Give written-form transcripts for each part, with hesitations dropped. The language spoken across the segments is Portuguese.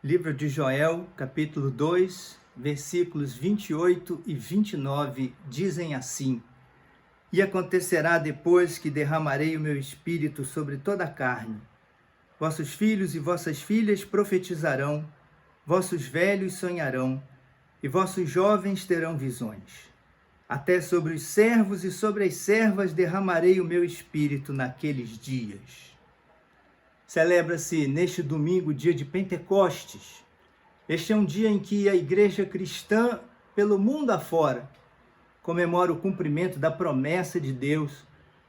Livro de Joel, capítulo 2, versículos 28 e 29, dizem assim: E acontecerá depois que derramarei o meu espírito sobre toda a carne. Vossos filhos e vossas filhas profetizarão, vossos velhos sonharão, e vossos jovens terão visões. Até sobre os servos e sobre as servas derramarei o meu espírito naqueles dias. Celebra-se neste domingo, dia de Pentecostes. Este é um dia em que a igreja cristã, pelo mundo afora, comemora o cumprimento da promessa de Deus,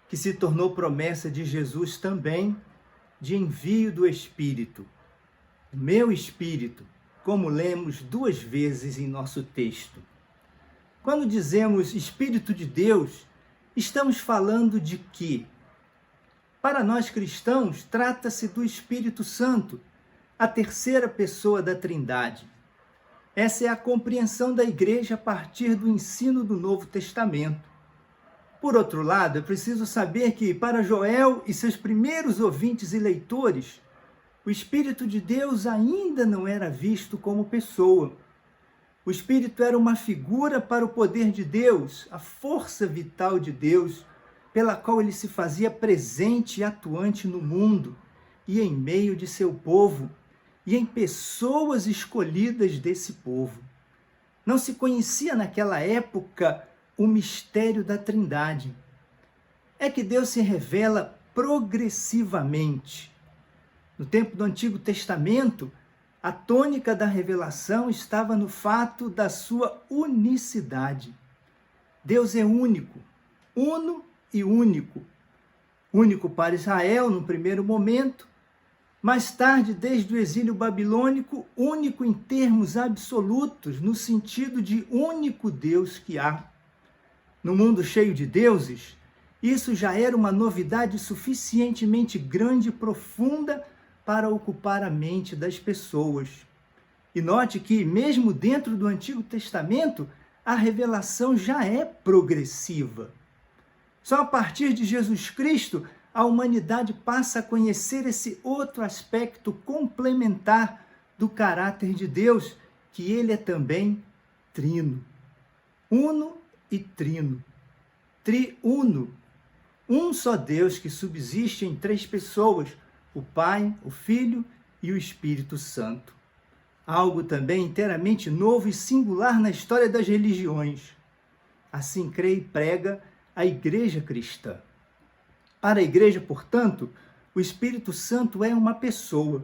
que se tornou promessa de Jesus também, de envio do Espírito. O meu Espírito, como lemos 2 vezes em nosso texto. Quando dizemos Espírito de Deus, estamos falando de quê? Para nós cristãos, trata-se do Espírito Santo, a terceira pessoa da Trindade. Essa é a compreensão da igreja a partir do ensino do Novo Testamento. Por outro lado, é preciso saber que, para Joel e seus primeiros ouvintes e leitores, o Espírito de Deus ainda não era visto como pessoa. O Espírito era uma figura para o poder de Deus, a força vital de Deus, pela qual ele se fazia presente e atuante no mundo e em meio de seu povo e em pessoas escolhidas desse povo. Não se conhecia naquela época o mistério da Trindade. É que Deus se revela progressivamente. No tempo do Antigo Testamento, a tônica da revelação estava no fato da sua unicidade. Deus é único, uno e único. Único para Israel no primeiro momento, mais tarde, desde o exílio babilônico, único em termos absolutos, no sentido de único Deus que há. No mundo cheio de deuses, isso já era uma novidade suficientemente grande e profunda para ocupar a mente das pessoas. E note que, mesmo dentro do Antigo Testamento, a revelação já é progressiva. Só a partir de Jesus Cristo, a humanidade passa a conhecer esse outro aspecto complementar do caráter de Deus, que ele é também trino. Uno e trino. Triuno. Um só Deus que subsiste em 3 pessoas, o Pai, o Filho e o Espírito Santo. Algo também inteiramente novo e singular na história das religiões. Assim crê e prega a igreja cristã. Para a igreja, portanto, o Espírito Santo é uma pessoa.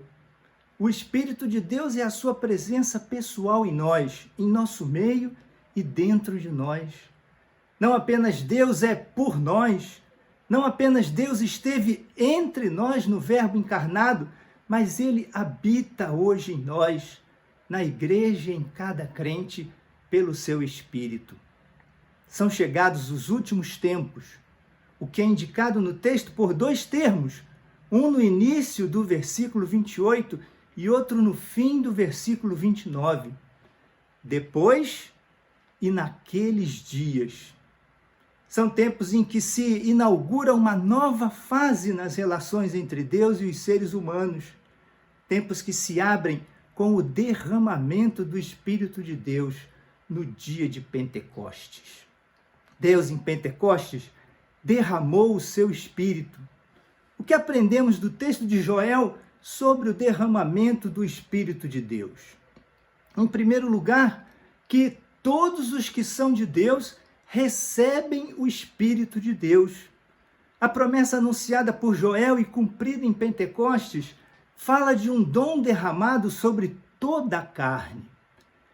O Espírito de Deus é a sua presença pessoal em nós, em nosso meio e dentro de nós. Não apenas Deus é por nós, não apenas Deus esteve entre nós no Verbo encarnado, mas Ele habita hoje em nós, na igreja e em cada crente, pelo seu Espírito. São chegados os últimos tempos, o que é indicado no texto por 2 termos, um no início do versículo 28 e outro no fim do versículo 29. Depois e naqueles dias. São tempos em que se inaugura uma nova fase nas relações entre Deus e os seres humanos. Tempos que se abrem com o derramamento do Espírito de Deus no dia de Pentecostes. Deus, em Pentecostes, derramou o seu Espírito. O que aprendemos do texto de Joel sobre o derramamento do Espírito de Deus? Em primeiro lugar, que todos os que são de Deus recebem o Espírito de Deus. A promessa anunciada por Joel e cumprida em Pentecostes fala de um dom derramado sobre toda a carne.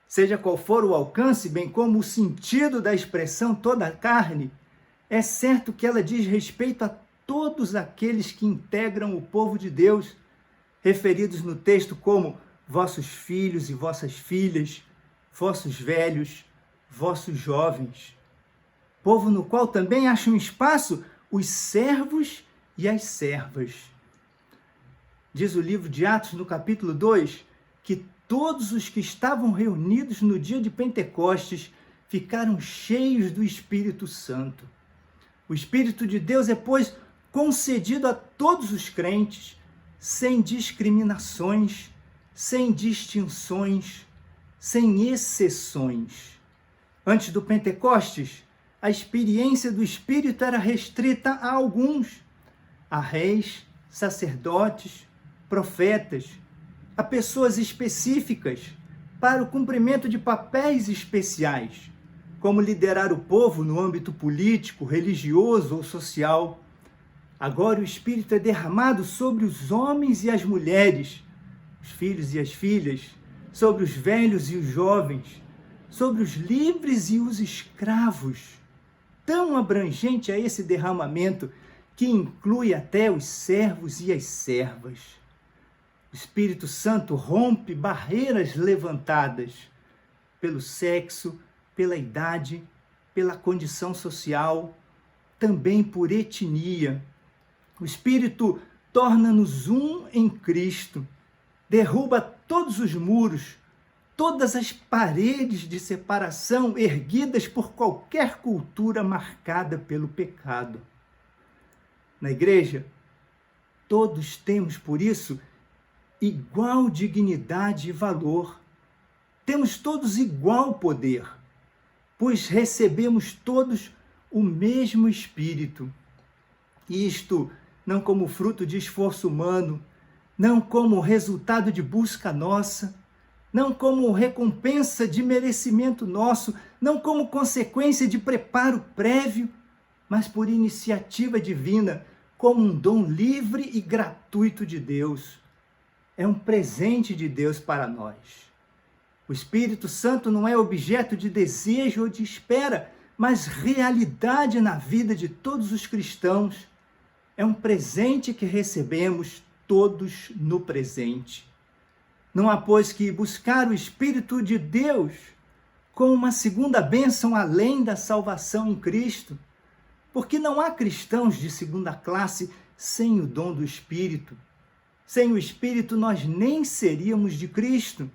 Seja qual for o alcance, bem como o sentido da expressão toda a carne, é certo que ela diz respeito a todos aqueles que integram o povo de Deus, referidos no texto como vossos filhos e vossas filhas, vossos velhos, vossos jovens. Povo no qual também acham espaço os servos e as servas. Diz o livro de Atos, no capítulo 2, que todos os que estavam reunidos no dia de Pentecostes ficaram cheios do Espírito Santo. O Espírito de Deus é, pois, concedido a todos os crentes, sem discriminações, sem distinções, sem exceções. Antes do Pentecostes, a experiência do Espírito era restrita a alguns, a reis, sacerdotes, profetas, a pessoas específicas para o cumprimento de papéis especiais, como liderar o povo no âmbito político, religioso ou social. Agora o Espírito é derramado sobre os homens e as mulheres, os filhos e as filhas, sobre os velhos e os jovens, sobre os livres e os escravos. Tão abrangente é esse derramamento que inclui até os servos e as servas. O Espírito Santo rompe barreiras levantadas pelo sexo, pela idade, pela condição social, também por etnia. O Espírito torna-nos um em Cristo, derruba todos os muros, todas as paredes de separação erguidas por qualquer cultura marcada pelo pecado. Na igreja, todos temos, por isso, igual dignidade e valor. Temos todos igual poder, pois recebemos todos o mesmo Espírito. Isto não como fruto de esforço humano, não como resultado de busca nossa, não como recompensa de merecimento nosso, não como consequência de preparo prévio, mas por iniciativa divina, como um dom livre e gratuito de Deus. É um presente de Deus para nós. O Espírito Santo não é objeto de desejo ou de espera, mas realidade na vida de todos os cristãos. É um presente que recebemos todos no presente. Não há, pois, que buscar o Espírito de Deus como uma segunda bênção além da salvação em Cristo, porque não há cristãos de segunda classe sem o dom do Espírito. Sem o Espírito nós nem seríamos de Cristo.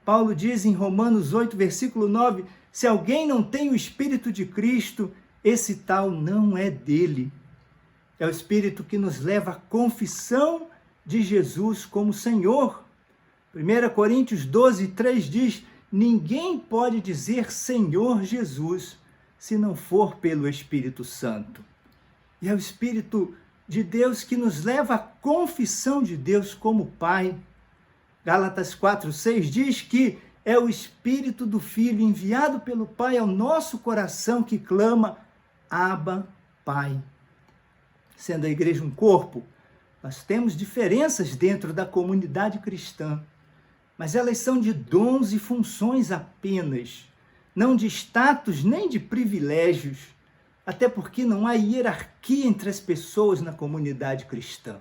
Paulo diz em Romanos 8, versículo 9, se alguém não tem o Espírito de Cristo, esse tal não é dele. É o Espírito que nos leva à confissão de Jesus como Senhor. 1 Coríntios 12, 3 diz, ninguém pode dizer Senhor Jesus, se não for pelo Espírito Santo. E é o Espírito de Deus que nos leva à confissão de Deus como Pai. Gálatas 4, 6 diz que é o Espírito do Filho enviado pelo Pai ao nosso coração que clama, Abba, Pai. Sendo a igreja um corpo, nós temos diferenças dentro da comunidade cristã, mas elas são de dons e funções apenas, não de status nem de privilégios, até porque não há hierarquia entre as pessoas na comunidade cristã.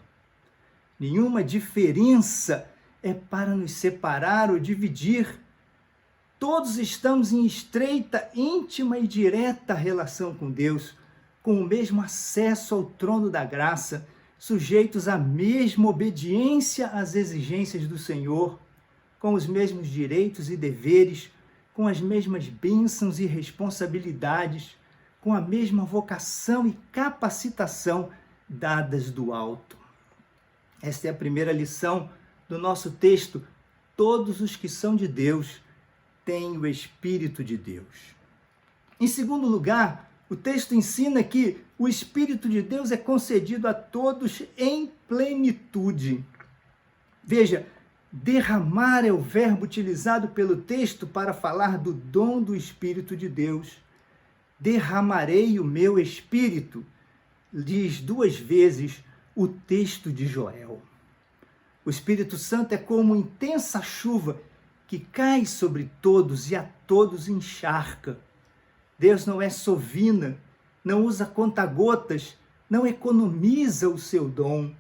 Nenhuma diferença é para nos separar ou dividir. Todos estamos em estreita, íntima e direta relação com Deus, com o mesmo acesso ao trono da graça, sujeitos à mesma obediência às exigências do Senhor, com os mesmos direitos e deveres, com as mesmas bênçãos e responsabilidades, com a mesma vocação e capacitação dadas do alto. Esta é a primeira lição do nosso texto. Todos os que são de Deus têm o Espírito de Deus. Em segundo lugar, o texto ensina que o Espírito de Deus é concedido a todos em plenitude. Veja, derramar é o verbo utilizado pelo texto para falar do dom do Espírito de Deus. Derramarei o meu Espírito, diz 2 vezes o texto de Joel. O Espírito Santo é como intensa chuva que cai sobre todos e a todos encharca. Deus não é sovina, não usa conta-gotas, não economiza o seu dom,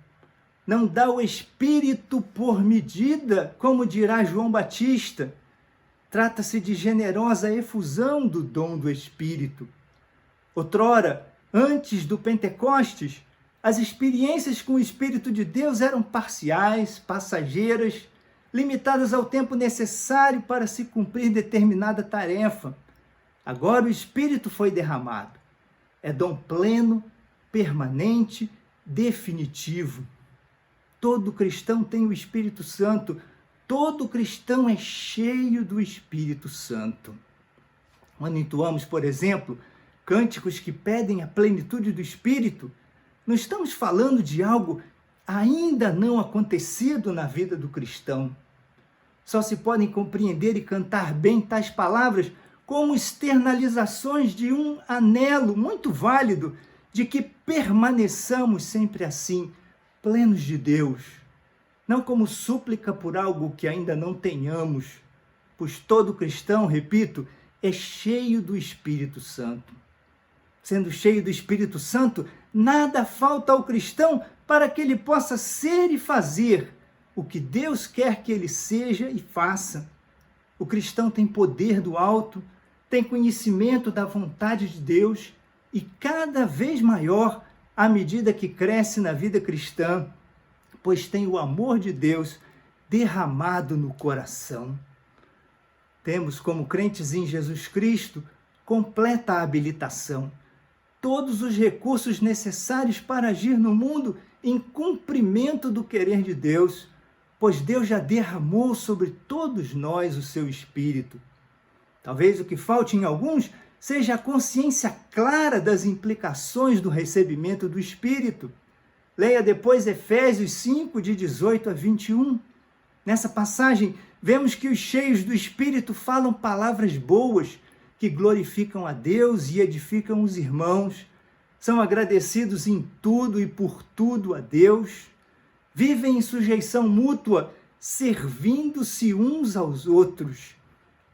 não dá o Espírito por medida, como dirá João Batista. Trata-se de generosa efusão do dom do Espírito. Outrora, antes do Pentecostes, as experiências com o Espírito de Deus eram parciais, passageiras, limitadas ao tempo necessário para se cumprir determinada tarefa. Agora o Espírito foi derramado. É dom pleno, permanente, definitivo. Todo cristão tem o Espírito Santo todo cristão é cheio do Espírito Santo. Quando entoamos, por exemplo, cânticos que pedem a plenitude do Espírito, não estamos falando de algo ainda não acontecido na vida do cristão. Só se podem compreender e cantar bem tais palavras como externalizações de um anelo muito válido de que permaneçamos sempre assim, plenos de Deus, não como súplica por algo que ainda não tenhamos, pois todo cristão, repito, é cheio do Espírito Santo. Sendo cheio do Espírito Santo, nada falta ao cristão para que ele possa ser e fazer o que Deus quer que ele seja e faça. O cristão tem poder do alto, tem conhecimento da vontade de Deus e cada vez maior à medida que cresce na vida cristã, pois tem o amor de Deus derramado no coração. Temos, como crentes em Jesus Cristo, completa habilitação, todos os recursos necessários para agir no mundo em cumprimento do querer de Deus, pois Deus já derramou sobre todos nós o seu Espírito. Talvez o que falte em alguns seja a consciência clara das implicações do recebimento do Espírito. Leia depois Efésios 5, de 18 a 21. Nessa passagem, vemos que os cheios do Espírito falam palavras boas, que glorificam a Deus e edificam os irmãos, são agradecidos em tudo e por tudo a Deus, vivem em sujeição mútua, servindo-se uns aos outros.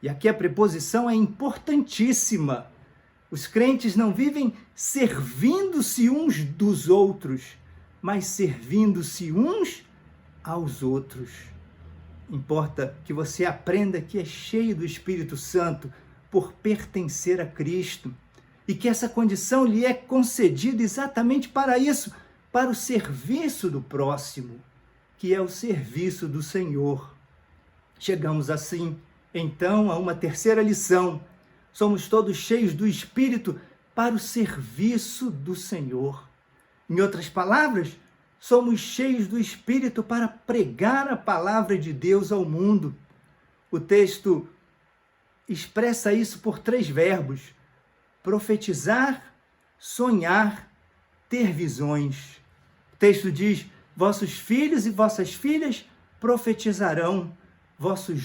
E aqui a preposição é importantíssima. Os crentes não vivem servindo-se uns dos outros, mas servindo-se uns aos outros. Importa que você aprenda que é cheio do Espírito Santo por pertencer a Cristo e que essa condição lhe é concedida exatamente para isso, para o serviço do próximo, que é o serviço do Senhor. Chegamos assim, então, a uma terceira lição. Somos todos cheios do Espírito para o serviço do Senhor. Em outras palavras, somos cheios do Espírito para pregar a palavra de Deus ao mundo. O texto expressa isso por 3 verbos: profetizar, sonhar, ter visões. O texto diz: vossos filhos e vossas filhas profetizarão, vossos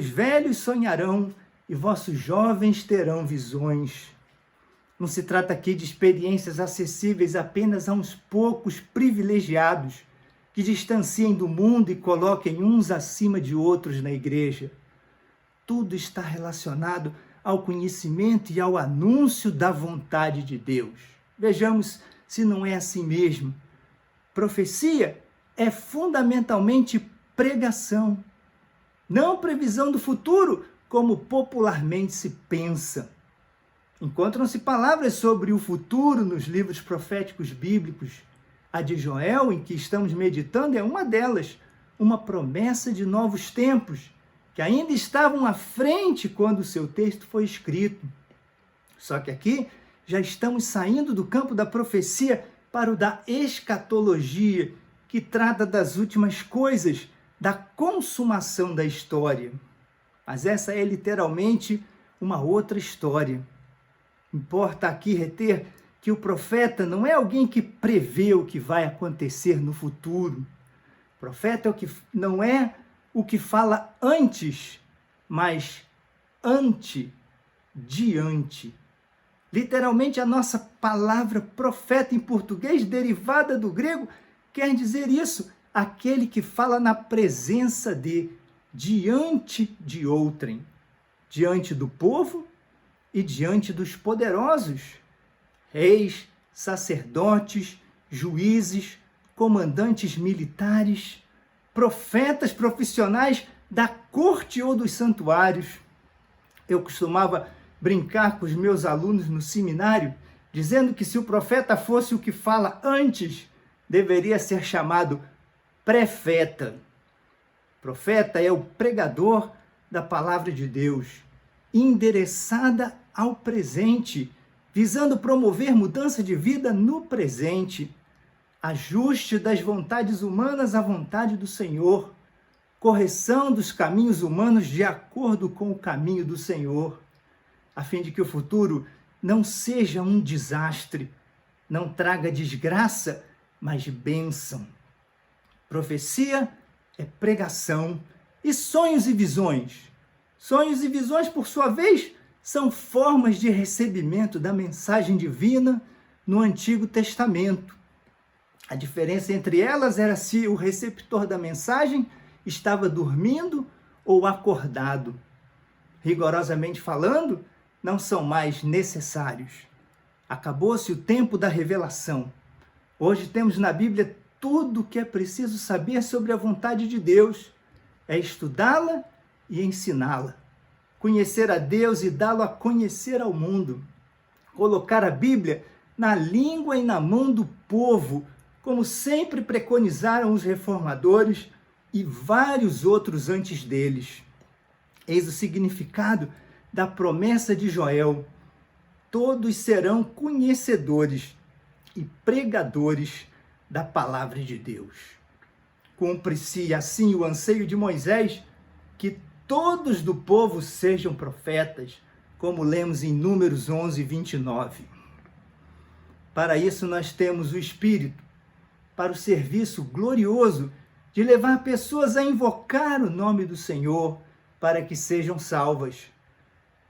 velhos sonharão e vossos jovens terão visões. Não se trata aqui de experiências acessíveis apenas a uns poucos privilegiados que distanciem do mundo e coloquem uns acima de outros na igreja. Tudo está relacionado ao conhecimento e ao anúncio da vontade de Deus. Vejamos se não é assim mesmo. Profecia é fundamentalmente pregação, não previsão do futuro, como popularmente se pensa. Encontram-se palavras sobre o futuro nos livros proféticos bíblicos. A de Joel, em que estamos meditando, é uma delas, uma promessa de novos tempos, que ainda estavam à frente quando o seu texto foi escrito. Só que aqui já estamos saindo do campo da profecia para o da escatologia, que trata das últimas coisas, da consumação da história. Mas essa é literalmente uma outra história. Importa aqui reter que o profeta não é alguém que prevê o que vai acontecer no futuro. O profeta não é o que fala antes, mas diante. Literalmente, a nossa palavra profeta em português, derivada do grego, quer dizer isso: aquele que fala na presença diante de outrem, diante do povo e diante dos poderosos, reis, sacerdotes, juízes, comandantes militares, profetas profissionais da corte ou dos santuários. Eu costumava brincar com os meus alunos no seminário, dizendo que se o profeta fosse o que fala antes, deveria ser chamado prefeta. Profeta é o pregador da palavra de Deus, endereçada ao presente, visando promover mudança de vida no presente, ajuste das vontades humanas à vontade do Senhor, correção dos caminhos humanos de acordo com o caminho do Senhor, a fim de que o futuro não seja um desastre, não traga desgraça, mas bênção. Profecia é pregação e sonhos e visões. Sonhos e visões, por sua vez, são formas de recebimento da mensagem divina no Antigo Testamento. A diferença entre elas era se o receptor da mensagem estava dormindo ou acordado. Rigorosamente falando, não são mais necessários. Acabou-se o tempo da revelação. Hoje temos na Bíblia tudo o que é preciso saber sobre a vontade de Deus. É estudá-la e ensiná-la. Conhecer a Deus e dá-lo a conhecer ao mundo. Colocar a Bíblia na língua e na mão do povo, como sempre preconizaram os reformadores e vários outros antes deles. Eis o significado da promessa de Joel: todos serão conhecedores e pregadores da palavra de Deus. Cumpre-se assim o anseio de Moisés, que todos do povo sejam profetas, como lemos em Números 11, 29. Para isso nós temos o Espírito, para o serviço glorioso de levar pessoas a invocar o nome do Senhor, para que sejam salvas.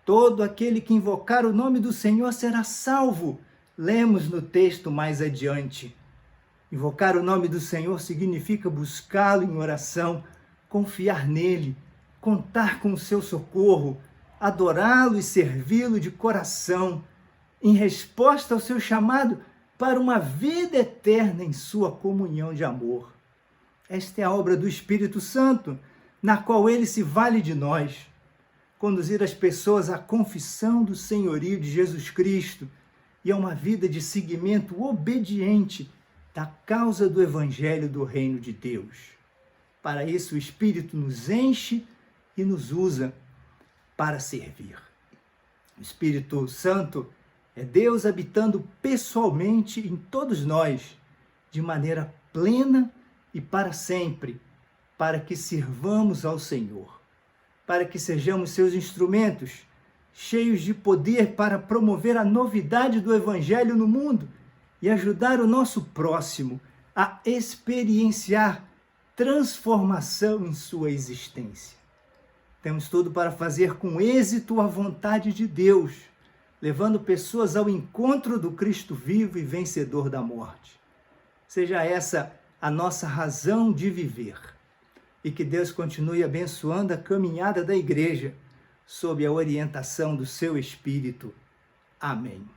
Todo aquele que invocar o nome do Senhor será salvo. Lemos no texto mais adiante. Invocar o nome do Senhor significa buscá-lo em oração, confiar nele, contar com o seu socorro, adorá-lo e servi-lo de coração, em resposta ao seu chamado para uma vida eterna em sua comunhão de amor. Esta é a obra do Espírito Santo, na qual ele se vale de nós. Conduzir as pessoas à confissão do senhorio de Jesus Cristo e a uma vida de seguimento obediente da causa do Evangelho do Reino de Deus. Para isso, o Espírito nos enche e nos usa para servir. O Espírito Santo é Deus habitando pessoalmente em todos nós, de maneira plena e para sempre, para que sirvamos ao Senhor, para que sejamos seus instrumentos, cheios de poder para promover a novidade do Evangelho no mundo e ajudar o nosso próximo a experienciar transformação em sua existência. Temos tudo para fazer com êxito a vontade de Deus, levando pessoas ao encontro do Cristo vivo e vencedor da morte. Seja essa a nossa razão de viver. E que Deus continue abençoando a caminhada da igreja, sob a orientação do seu Espírito. Amém.